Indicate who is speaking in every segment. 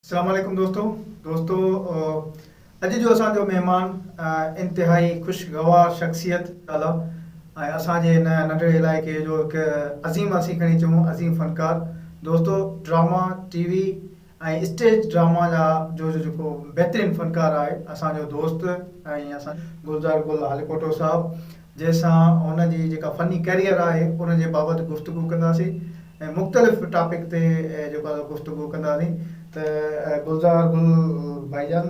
Speaker 1: अस्सलामुअलैकुम दोस्तों अॼु जो असांजो महिमान इंतिहाई ख़ुशगवार शख़्सियत अला ऐं असांजे हिन नंढड़े इलाइक़े जो हिकु अज़ीम असीं खणी चऊं अज़ीम फ़नकार दोस्तों ड्रामा टीवी ऐं स्टेज ड्रामा जो जेको बहितरीनु फ़नकार आहे असांजो दोस्त ऐं असां गुलज़ार गुल हालीकोटो साहब जंहिंसां हुन जी जेका फ़नी कैरियर आहे उन जे बाबति गुफ़्तगू कंदासीं ऐं मुख़्तलिफ़ टॉपिक ते जेको आहे गुफ़्तगू कंदासीं। त गुलज़ार गुल भाईजान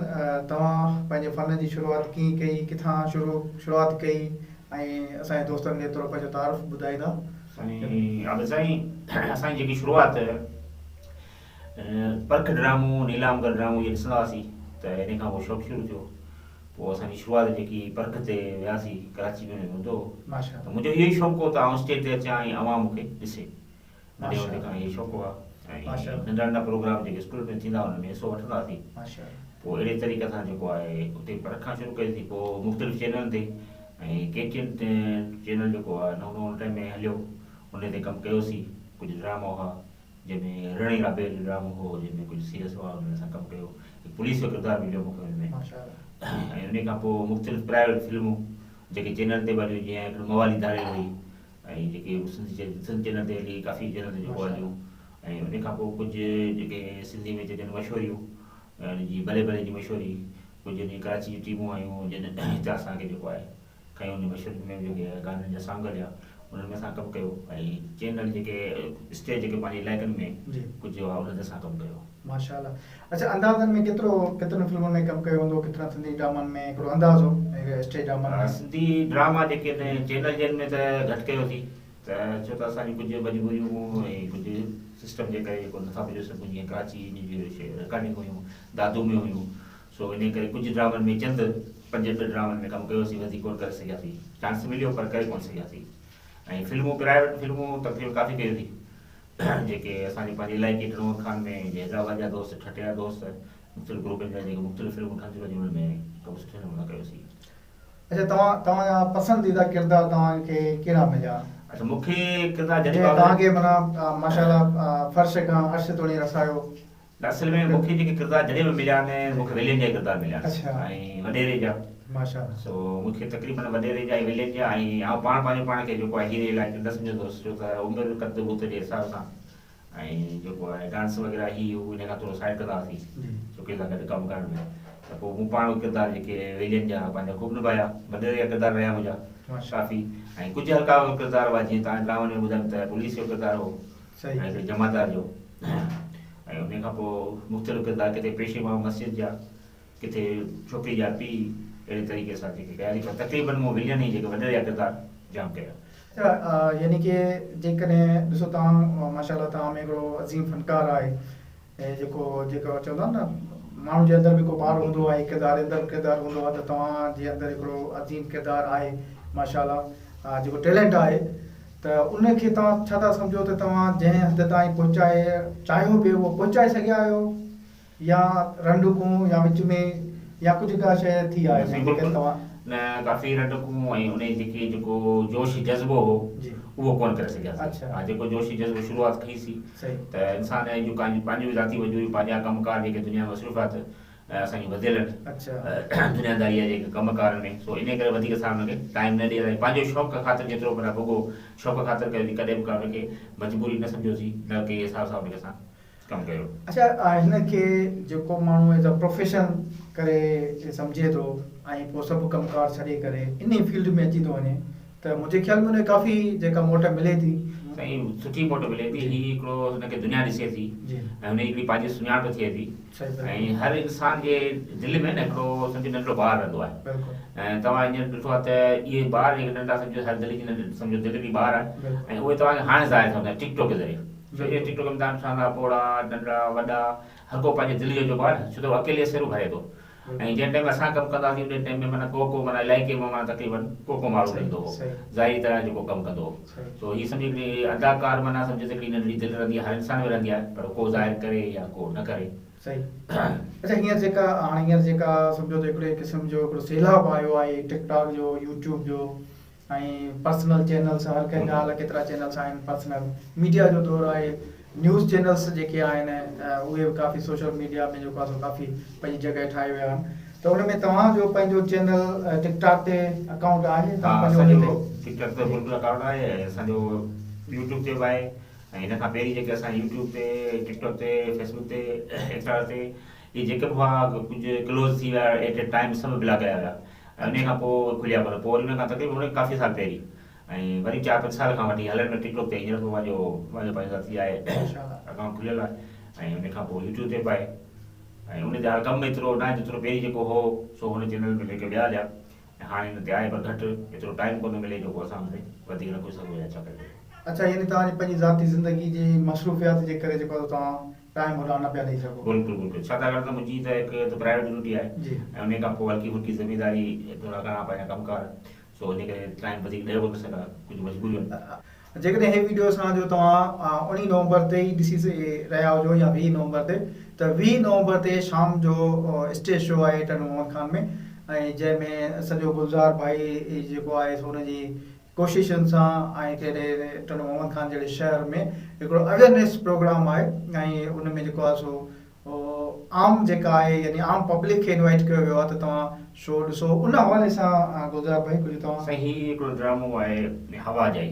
Speaker 1: तव्हां पंहिंजे फ़न जी शुरूआति कीअं कई, किथां शुरूआति कई ऐं असांजे दोस्तनि खे थोरो पंहिंजो तारीफ़ ॿुधाईंदा।
Speaker 2: असांजी जेकी शुरूआति पर्ख ड्रामो नीलामगढ़ ड्रामो इहे ॾिसंदा हुआसीं त इन खां पोइ शौक़ु शुरू थियो। पोइ असांजी शुरूआति जेकी पर्ख ते वियासीं कराची में हूंदो त मुंहिंजो इहो ई शौक़ु हो त आउं स्टेज ते अचां ऐं अवां मूंखे ॾिसे। नंढे हूंदे खां इहो शौक़ु आहे ऐं नंढा नंढा प्रोग्राम जेके स्कूल में थींदा हुन में हिसो वठंदा हुआसीं। पोइ अहिड़े तरीक़े सां जेको आहे उते परखां शुरू कईसीं। पोइ मुख़्तलिफ़ चैनल ते ऐं केटियन चैनल जेको आहे नओं टाइम में हलियो उन ते कमु कयोसीं। कुझु ड्रामो हुआ जंहिंमें रणी राबेल ड्रामो हो, जंहिंमें कुझु सीरियस हुआ हुन सां कमु कयो। पुलिस जो किरदारु मिलियो मूंखे हुन में। ऐं उन खां पोइ मुख़्तलिफ़ प्राइवेट फिल्मूं जेके चैनल ते हलियूं, जीअं हिकिड़ो मवाली धारे हुई ऐं जेके सिंध चैनल ते हली, काफ़ी चैनल ते जेको हलियूं। ऐं उन खां पोइ कुझु जेके सिंधी में चइजनि मशहूरियूं जी भले भले जी मशहूरी, कुझु कराची जी टीमूं आयूं जिन हिते असांखे जेको आहे खयूं उन मशहूरी में जेके गाननि जा सॉन्ग हलिया उन्हनि में असां कमु कयो। ऐं चैनल जेके स्टेज जेके पंहिंजे इलाइक़नि में कुझु आहे उन्हनि ते असां कमु कयो।
Speaker 1: माशाल्लाह। अच्छा, अंदाज़नि में केतिरनि फिल्मुनि में कमु कयो हूंदो, केतिरा सिंधी ड्रामनि में हिकिड़ो अंदाज़ो स्टेज ड्रामनि में?
Speaker 2: सिंधी ड्रामा जेके चैनल जंहिं में त घटि कयोसीं त छो त असांजी कुझु मजबूरियूं ऐं कुझु सिस्टम जे करे जेको नथा पियो सघूं। जीअं कराची जी रिकॉर्डिंग हुयूं, दादू में हुयूं, सो इन करे कुझु ड्रामनि में चंद 5-10 ड्रामनि में कमु कयोसीं, वधीक कोन करे सघियासीं। चांस मिलियो पर करे कोन सघियासीं। ऐं फिल्मूं प्राइवेट फिल्मूं तक़रीबन काफ़ी कयोसीं जेके असांजे पंहिंजे इलाइक़े टिणूर खान में जे हैदराबाद जा दोस्त, ठठिया दोस्त, मुख़्तलिफ़ ग्रुपनि जा जेके मुख़्तलिफ़ फिल्मूं ठहंदियूं वञियूं उन्हनि में कमु सुठे नमूने कयोसीं।
Speaker 1: अच्छा, तव्हांजा पसंदीदा किरदार तव्हांखे कहिड़ा मिलिया?
Speaker 2: अच्छा, मूंखे किरदार जॾहिं
Speaker 1: तव्हांखे माना माशाल्लाह फर्श खां अर्श ताईं रसायो?
Speaker 2: असल में मूंखे जेके किरदार जॾहिं बि मिलिया आहिनि मूंखे विलेन जा किरदार मिलिया ऐं वॾेरे जा।
Speaker 1: माशाल्लाह।
Speaker 2: सो मूंखे तक़रीबन वॾेरे जा ऐं विलेन जा ऐं आउं पंहिंजे पाण खे जेको आहे हीरे लाइ न सम्झंदुसि, छो त उमिरि क़द बुत जे हिसाब सां ऐं जेको आहे डांस वग़ैरह इन खां थोरो साइड कंदा हुआसीं छोकिरे सां गॾु कमु करण में। त पोइ मूं पाण किरदार जेके विलेन जा पंहिंजा ख़ूब निभाया। वॾेरे जा किरदार रहिया मुंहिंजा काफ़ी। ऐं कुझु हल्का किरदार हुआ, जीअं तव्हां ड्रामनि में ॿुधायो त पुलिस जो किरदार हो ऐं हिकिड़े जमादार जो। ऐं उन खां पोइ मुख़्तलिफ़ किरदार, किथे पेशे माण्हू मस्जिद जा, किथे छोकिरी जा पीउ, अहिड़े तरीक़े सां जेके कयासीं। पर तक़रीबन मूं विलियन ई जेके वॾेरे जा किरदार जाम कया।
Speaker 1: यानी कि जेकॾहिं ॾिसो तव्हां माशाल्लाह तव्हां में हिकिड़ो अज़ीम फ़नकार आहे ऐं जेको चवंदा न माण्हू जे अंदरि बि को ॿार हूंदो आहे, किरदार अंदरि किरदारु हूंदो आहे, त तव्हांजे अंदरि हिकिड़ो अज़ीम किरदारु आहे माशाल्लाह, जेको टैलेंट आहे। त उनखे तव्हां छा था सम्झो त तव्हां जंहिं हद ताईं पहुचाए चाहियो पियो उहो पहुचाए सघिया आहियो, या रंडकूं या विच में या कुझु का शइ थी आहे तव्हां
Speaker 2: न काफ़ी रंडकूं ऐं उन जेको जोश जज़्बो हो उहो कोन करे सघियासीं। हा, जेको जोशी जज़्बो शुरूआति कईसीं त इंसान जूं पंहिंजूं ज़ाती वजूं, पंहिंजा कमकार जेके दुनिया में मसरूफ़ात असांजी वधियल आहिनि दुनियादारीअ जेके कमकारनि में। सो इन करे वधीक असां हुनखे टाइम न ॾेई पंहिंजो शौक़ु ख़ातिर जेतिरो माना भुॻो शौक़ु ख़ातिर कयोसीं, कॾहिं बि हुनखे मजबूरी न सम्झोसीं, न के हिसाब सां हुनखे असां कमु कयो।
Speaker 1: अच्छा, हिनखे जेको माण्हू एज़ अ प्रोफेशन करे सम्झे थो ऐं पोइ सभु कमकार छॾे करे इन फील्ड में अची थो वञे, त मुंहिंजे ख़्याल में उन काफ़ी जेका मोट मिले थी,
Speaker 2: साईं सुठी मोट मिले थी। हीअ हिकिड़ो हुनखे दुनिया ॾिसे थी ऐं हुनजी हिकिड़ी पंहिंजी सुञाणप थिए थी। ऐं हर इंसान जे दिलि में न हिकिड़ो सम्झो नंढिड़ो ॿारु रहंदो आहे। ऐं तव्हां हींअर ॾिठो आहे त इहे ॿार जेके नंढा सम्झो हर दिलि जी सम्झो दिलि जी ॿार आहे ऐं उहे तव्हांखे हाणे ज़ाहिर थींदा टिकटॉक जे ज़रिए। इहे टिकटॉक में तव्हां ॾिसंदा पोड़ा नंढड़ा वॾा हर को पंहिंजे दिलि जो जेको आहे छो त अकेले सिर भरे थो। ऐं जंहिं टाइम असां कमु कंदासीं उन टाइम में माना को माना इलाइक़े में माना तक़रीबन को माण्हू रहंदो हो ज़ाहिरी तरह जेको कमु कंदो हो। सो हीअ सम्झि हिकिड़ी अदाकार माना सम्झि हिकिड़ी नंढड़ी दिलि रहंदी आहे, हर इंसान में रहंदी आहे, पर को ज़ाहिर करे या को न करे।
Speaker 1: सही। अच्छा, हींअर जेका सम्झो त हिकिड़े क़िस्म जो हिकिड़ो सैलाब आयो आहे टिकटॉक जो, यूट्यूब जो ऐं पर्सनल चैनल्स, हर कंहिं ॻाल्हि केतिरा चैनल्स आहिनि, पर्सनल मीडिया जो दौरु आहे। न्यूज़ चैनल्स जेके आहिनि उहे बि काफ़ी सोशल मीडिया में जेको आहे सो काफ़ी पंहिंजी जॻह ठाहे विया आहिनि त उन में तव्हांजो पंहिंजो चैनल टिकटॉक ते अकाउंट आहे
Speaker 2: असांजो टिकटॉक ते बिल्कुलु अकाउंट आहे ऐं असांजो यूट्यूब ते बि आहे ऐं हिन खां पहिरीं जेके असां यूट्यूब ते टिकटॉक ते फेसबुक ते इंस्टा ते इहे जेके बि हुआ कुझु क्लोज़ थी विया एट ए टाइम सभु ब्लॉक कया विया ऐं उन खां पोइ खुलिया पर पोइ उन खां तक़रीबन काफ़ी साल पहिरीं ऐं वरी 4-5 साल खां वठी हलनि में टिकटॉक ते हींअर पोइ पंहिंजो पंहिंजो थी आहे अकाउंट खुलियल आहे ऐं उन खां पोइ यूट्यूब ते बि आहे ऐं उन ते हाणे कमु एतिरो न आहे जेतिरो पहिरीं जेको हो सो हुन चैनल में लेके विया हुआ ऐं हाणे हिन ते आहे पर घटि एतिरो टाइम कोन मिले जेको असां हुन ते वधीक न करे सघूं या छा करे।
Speaker 1: अच्छा यानी तव्हांजी पंहिंजी ज़ाती ज़िंदगी जी मसरूफ़ियात जे करे जेको तव्हां टाइम होॾां न पिया ॾेई सघो।
Speaker 2: बिल्कुलु बिल्कुलु छाकाणि त मुंहिंजी त हिकु प्राइवेट ड्यूटी आहे ऐं उन खां पोइ हल्की फुल्की ज़िमेदारी थोरा घणा पंहिंजा कमकार सो इन करे टाइम वधीक ॾेई कोन सघां कुझु मजबूरियूं आहिनि।
Speaker 1: जेकॾहिं हे वीडियो असांजो तव्हां 19 नवंबर ते ई ॾिसी रहिया हुजो या 20 नवंबर ते त 20 नवंबर ते शाम जो स्टेज शो आहे टन मोहम्मद खान में ऐं जंहिंमें सॼो गुलज़ार भाई जेको आहे सो हुनजी कोशिशुनि सां ऐं कहिड़े टन मोहम्मद खान जहिड़े शहर में हिकिड़ो अवेयरनेस प्रोग्राम आहे ऐं उन में जेको आहे सो आम जेका आहे यानी आम पब्लिक खे इनवाइट कयो वियो आहे त तव्हां शो ॾिसो उन हवाले सां गुलज़ार भाई कुझु तव्हां
Speaker 2: साईं हीउ हिकिड़ो ड्रामो आहे हवा जाई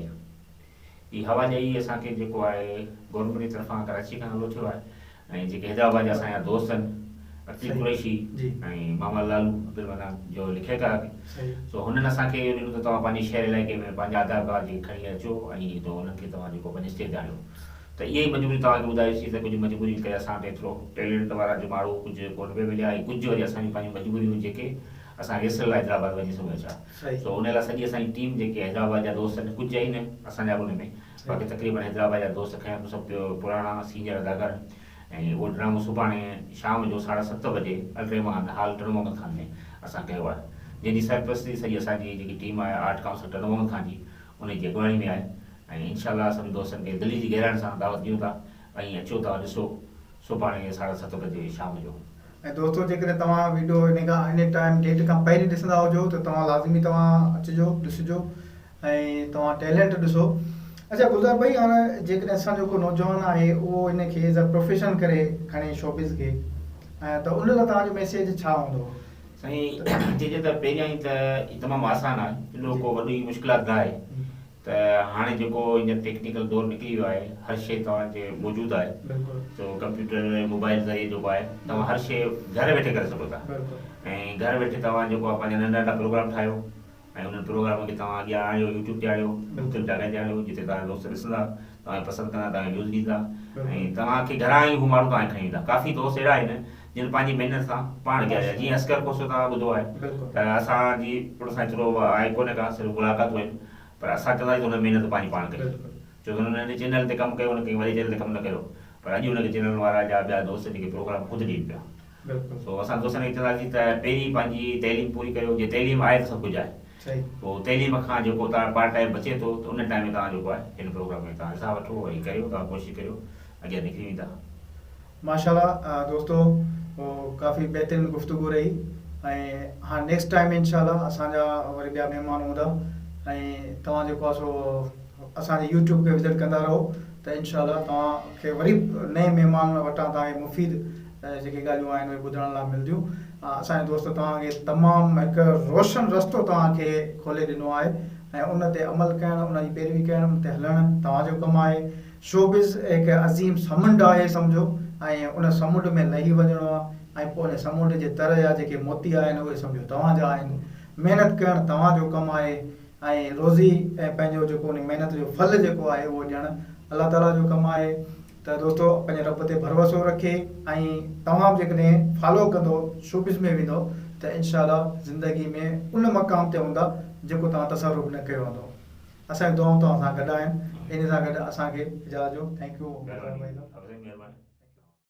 Speaker 2: हीअ हवा जाई असांखे जेको आहे गवर्नमेंट जी तरफ़ां कराची खां हलो थियो आहे ऐं जेके हैदराबाद जा असांजा दोस्त आहिनि अकील कुरैशी ऐं मामा लालू अब्दुल जो लिखियकार सो हुननि असांखे ॾिनो त तव्हां पंहिंजे शहर इलाइक़े में पंहिंजा आधार कार्ड जी खणी अचो ऐं तो हुननि खे तव्हां जेको पंहिंजे स्टेज ते आणियो त इहे ई मजबूरी तव्हांखे ॿुधायोसीं त कुझु मजबूरी करे असां वटि एतिरो टैलेंट वारा जो माण्हू कुझु कोन पिया मिलिया ऐं कुझु वरी असांजी पंहिंजी मजबूरियूं जेके असां रिहर्सल हैदराबाद वञी सघूं छा सो उन लाइ सॼी असांजी टीम जेके हैदराबाद जा दोस्त आहिनि कुझु आहिनि असांजा उन में बाक़ी तक़रीबन हैदराबाद जा दोस्त खयां सभु पुराणा सीनियर अदाकार ऐं उहो ड्रामो सुभाणे शाम जो 7:30 बजे अल्ट्रेमान हाल टन मोहम्मद खान में असां कयो आहे जंहिंजी सरपरस्ती सॼी असांजी जेकी टीम आहे आर्ट काउंसिल टन मोहम्मद खान जी उनजी अॻुवाणी में आहे ऐं इनशाला सभु दोस्तनि खे दिल्ली जी गहराइण सां दावत ॾियूं था ऐं अचो तव्हां ॾिसो सुभाणे 7:30 बजे शाम जो।
Speaker 1: ऐं दोस्तो जेकॾहिं तव्हां वीडियो इन टाइम डेट खां पहिरीं ॾिसंदा हुजो त तव्हां लाज़मी तव्हां अचिजो ॾिसिजो ऐं तव्हां टैलेंट ॾिसो। अच्छा गुलज़ार भाई हाणे जेकॾहिं असांजो को नौजवान आहे उहो हिनखे एज़ अ प्रोफेशन करे खणे शोबिज़ खे ऐं त उन लाइ तव्हांजो मैसेज छा हूंदो?
Speaker 2: साईं चइजे त पहिरियां ई त तमामु आसानु आहे एॾो को वॾी मुश्किलात न आहे त हाणे जेको हींअर टेक्निकल दौरु निकिरी वियो आहे हर शइ तव्हांजे मौजूदु आहे तो कंप्यूटर मोबाइल ज़रिए जेको आहे तव्हां हर शइ घर वेठे करे सघो था ऐं घर वेठे तव्हां जेको आहे पंहिंजा नंढा नंढा प्रोग्राम ठाहियो ऐं उन प्रोग्राम खे तव्हां अॻियां आणियो यूट्यूब ते आणियो मुख़्तलिफ़ जॻह ते आणियो जिते तव्हांजा दोस्त ॾिसंदा तव्हांखे पसंदि कंदा तव्हांखे व्यूज़ ॾींदा ऐं तव्हांखे घरां ई हू माण्हू तव्हांखे खणी ईंदा काफ़ी दोस्त अहिड़ा आहिनि जिन पंहिंजी महिनत सां पाण अॻियां आया जीअं अस्कर कोसो तव्हां ॿुधो आहे त असांजी पुर सां एतिरो आहे कोन्हे का सिर्फ़ु मुलाक़ातूं आहिनि पर असां चवंदा आहियूं त हुन महिनत पंहिंजी पाण कई छो त हुन चैनल ते कमु कयो हुन कंहिं वॾे चैनल ते कमु न कयो पर अॼु हुनखे चैनल वारा जा ॿिया दोस्त जेके प्रोग्राम ख़ुदि ॾियनि पिया सो असां दोस्तनि खे चवंदासीं त पहिरीं पंहिंजी तइलीम पूरी कयो जीअं तइलीम आहे त सभु कुझु आहे पोइ तइलीम खां जेको तव्हां पार्ट टाइम बचे थो त उन टाइम में तव्हां जेको आहे हिन प्रोग्राम में तव्हां हिसाब वठो वरी करियो तव्हां कोशिशि करियो अॻियां निकिरी वेंदा।
Speaker 1: माशाल्लाह दोस्तो काफ़ी बहितरीनु गुफ़्तगू रही ऐं हाणे नेक्स्ट टाइम इंशाल्लाह असांजा वरी ॿिया महिमान हूंदा ऐं तव्हां जेको आहे सो असांजे यूट्यूब खे विज़िट कंदा रहो त इंशाल्लाह तव्हांखे वरी नए महिमान वटां तव्हांखे मुफ़ीद जेके ॻाल्हियूं आहिनि उहे ॿुधण लाइ मिलंदियूं। असांजे दोस्त तव्हांखे तमामु हिकु रोशन रस्तो तव्हांखे खोले ॾिनो आहे ऐं उन ते अमल करणु उन जी पैरवी करणु उन ते हलणु तव्हांजो कमु आहे। शोबिज़ हिकु अज़ीम समुंड आहे सम्झो ऐं उन समुंड में लही वञिणो आहे ऐं पोइ उन समुंड जे तर जा जेके मोती आहिनि उहे सम्झो तव्हांजा आहिनि महिनत करणु तव्हांजो कमु आहे ऐं रोज़ी ऐं पंहिंजो जेको उन महिनत जो फल जेको आहे उहो ॾियणु अलाह ताला जो कमु आहे। त दोस्तो पंहिंजे रब ते भरोसो रखे ऐं तव्हां बि जेकॾहिं फॉलो कंदो शोबिज़ में वेंदो त इंशाल्लाह ज़िंदगी में उन मक़ाम ते हूंदा जेको तव्हां तसरुफ़ न कयो हूंदो। असांजी दुआऊं तव्हां सां गॾु आहिनि इन सां गॾु असांखे इजाज़त ॾियो। Thank U.